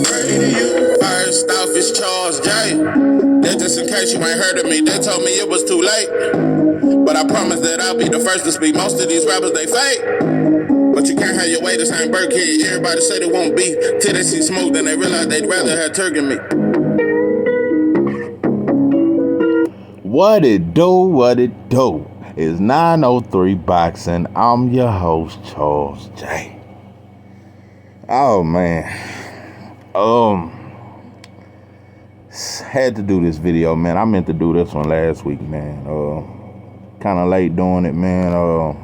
Radio. First off, it's Charles J. That just in case you ain't heard of me, they told me it was too late. But I promise that I'll be the first to speak. Most of these rappers, they fake. But you can't have your way, this ain't Burke Kid. Everybody say they won't beef till they see smoke, then they realize they'd rather have turkey meat. What it do? It's 903 Boxing. I'm your host, Charles J. Oh, man. Had to do this video, man. I meant to do this one last week, man. Kind of late doing it, man.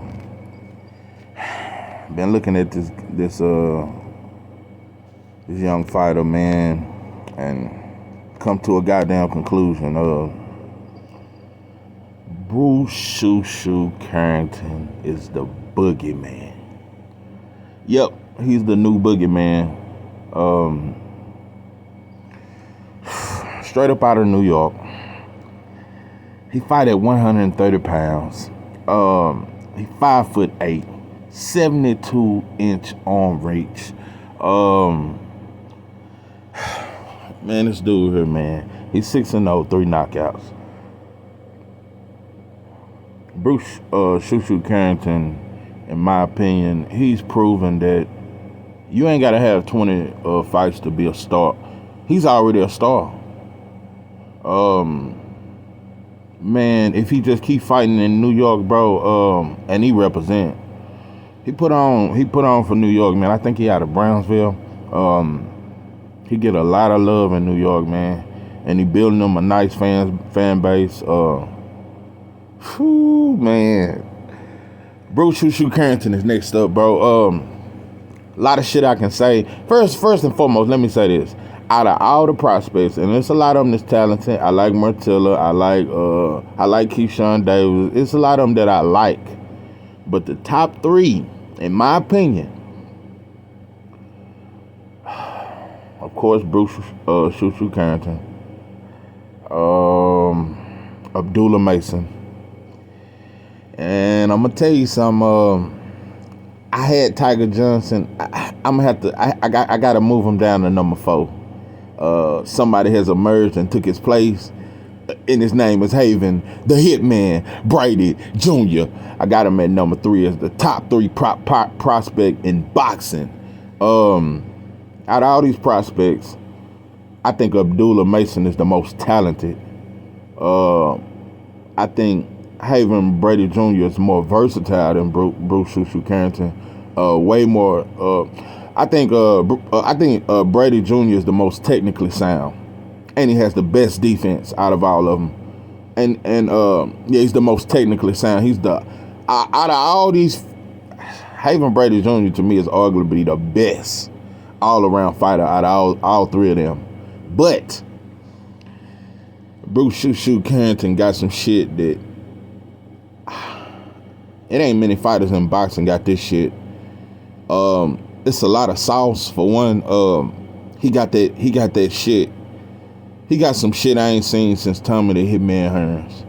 Been looking at this young fighter, man, and come to a goddamn conclusion. Bruce Shoo Carrington is the boogeyman. Yep, he's the new boogeyman. Straight up out of New York. He fight at 130 pounds. He 5'8", 72-inch arm reach. Man, this dude here, man, he's 6-0, 3 knockouts. Bruce Shoo Carrington, in my opinion, he's proven that you ain't got to have 20 fights to be a star. He's already a star. Man, if he just keep fighting in New York, bro, and he represent, he put on for New York, man. I think he out of Brownsville. He get a lot of love in New York, man, and he building them a nice fan base. Whew, man. Bruce Shoo Carrington is next up, bro. A lot of shit I can say. First and foremost, let me say this. Out of all the prospects, and there's a lot of them that's talented. I like Murtilla. I like Keyshawn Davis. It's a lot of them that I like. But the top 3, in my opinion, of course, Bruce Shoo Carrington, Abdullah Mason. And I'm gonna tell you something. I had Tiger Johnson. I'm gonna have to. I gotta move him down to number 4. Somebody has emerged and took his place, and his name is Haven, the Hitman Brady Jr. I got him at number 3 as the top 3 prospect in boxing. Out of all these prospects, I think Abdullah Mason is the most talented. I think Haven Brady Jr. is more versatile than Bruce Shoo Carrington. Way more. I think Brady Jr. is the most technically sound, and he has the best defense out of all of them. And yeah, he's the most technically sound. He's the out of all these, Haven Brady Jr. to me is arguably the best all around fighter out of all 3 of them. But Bruce Shoo Carrington got some shit that. It ain't many fighters in boxing got this shit. It's a lot of sauce for one. He got that shit. He got some shit I ain't seen since Tommy the Hitman Hearns.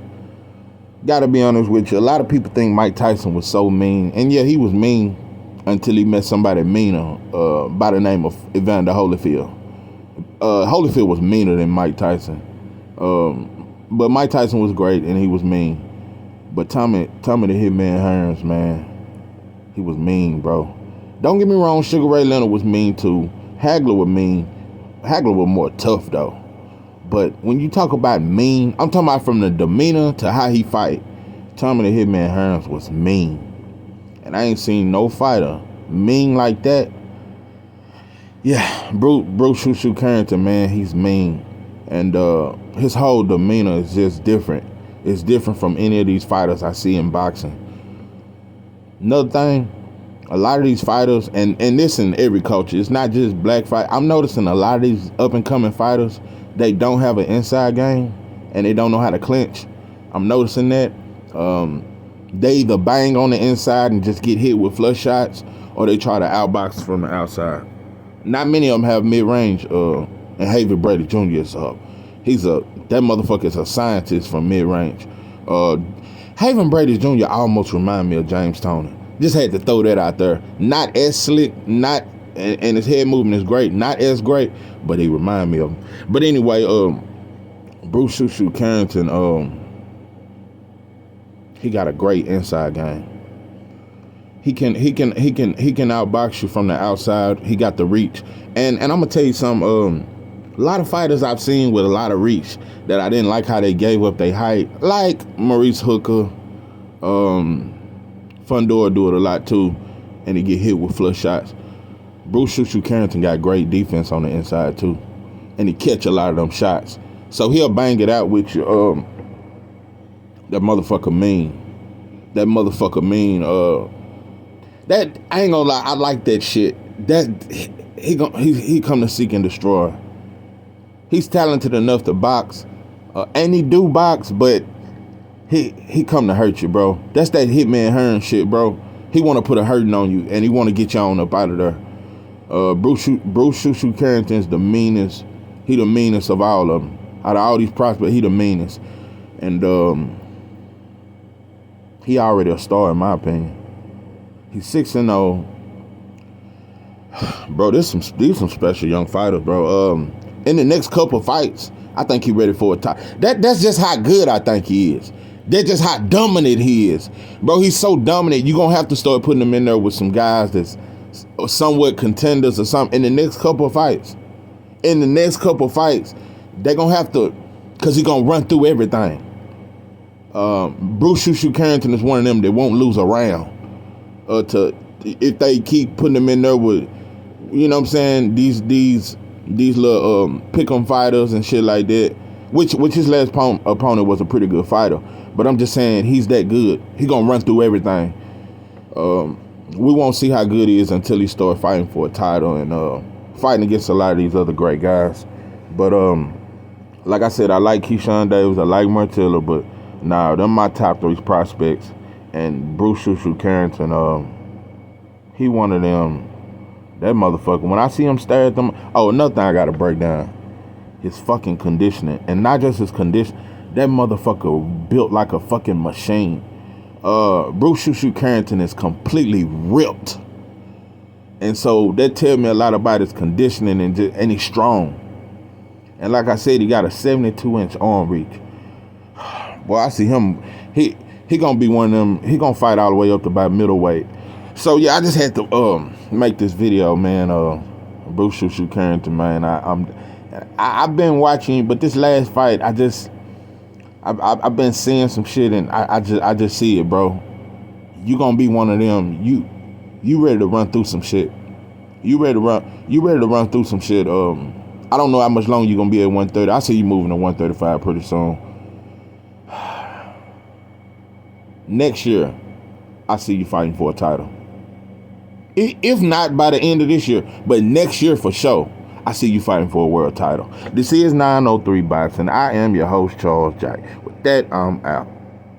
Gotta be honest with you. A lot of people think Mike Tyson was so mean. And yeah, he was mean until he met somebody meaner by the name of Evander Holyfield. Holyfield was meaner than Mike Tyson. But Mike Tyson was great and he was mean. But Tommy the Hitman Hearns, man, he was mean, bro. Don't get me wrong, Sugar Ray Leonard was mean too. Hagler was mean. Hagler was more tough though. But when you talk about mean, I'm talking about from the demeanor to how he fight. Tommy the Hitman Hearns was mean. And I ain't seen no fighter mean like that. Yeah, Bruce Shoo Carrington, man, he's mean. And his whole demeanor is just different. It's different from any of these fighters I see in boxing. Another thing, a lot of these fighters, and this in every culture, it's not just black fight. I'm noticing a lot of these up-and-coming fighters, they don't have an inside game, and they don't know how to clinch. I'm noticing that. They either bang on the inside and just get hit with flush shots, or they try to outbox from the outside. Not many of them have mid-range, and Haven Brady Jr. is up. That motherfucker is a scientist from mid-range. Haven Brady Jr. almost remind me of James Toney. Just had to throw that out there. Not as slick, not and his head movement is great. Not as great, but he remind me of him. But anyway, Bruce Shoo Carrington, he got a great inside game. He can outbox you from the outside. He got the reach. And I'm gonna tell you something, a lot of fighters I've seen with a lot of reach that I didn't like how they gave up their height, like Maurice Hooker, Fundora do it a lot too, and he get hit with flush shots. Bruce Shoo Carrington got great defense on the inside too, and he catch a lot of them shots. So he'll bang it out with you. That motherfucker mean. That I ain't gonna lie, I like that shit. That he come to seek and destroy. He's talented enough to box, and he do box, but he come to hurt you, bro. That's that Hitman Hearn shit, bro. He want to put a hurting on you, and he want to get you on up out of there. Bruce Shoo Carrington's the meanest. He the meanest of all of them. Out of all these prospects, he the meanest, and he already a star in my opinion. He's 6-0. Bro, these some special young fighters, bro. In the next couple fights, I think he ready for a title. That's just how good I think he is. That's just how dominant he is. Bro, he's so dominant, you're gonna have to start putting him in there with some guys that's somewhat contenders or something in the next couple of fights. In the next couple of fights, they're gonna have to, because he's gonna run through everything. Bruce Shoo Carrington is one of them that won't lose a round. If they keep putting him in there with, you know what I'm saying, these little pick'em fighters and shit like that, which his last opponent was a pretty good fighter, but I'm just saying he's that good. He gonna run through everything. We won't see how good he is until he starts fighting for a title and fighting against a lot of these other great guys. But like I said, I like Keyshawn Davis, I like Martilla, but nah, them my top 3 prospects. And Bruce Shoo Carrington, he one of them. That motherfucker, when I see him stare at them, another thing I gotta break down, his fucking conditioning. And not just his condition, that motherfucker built like a fucking machine. Bruce Shoo Carrington is completely ripped. And so that tells me a lot about his conditioning and he's strong. And like I said, he got a 72-inch arm reach. Boy, I see him, he gonna be one of them, he gonna fight all the way up to about middleweight. So yeah, I just had to make this video, man. Bruce Shoo Carrington, man. I've been watching, but this last fight, I've been seeing some shit, and I just see it, bro. You gonna be one of them. You ready to run through some shit. You ready to run through some shit. I don't know how much longer you gonna be at 130. I see you moving to 135 pretty soon. Next year, I see you fighting for a title. If not by the end of this year, but next year for sure, I see you fighting for a world title. This is 903 Boxing. I am your host, Charles Jack. With that, I'm out.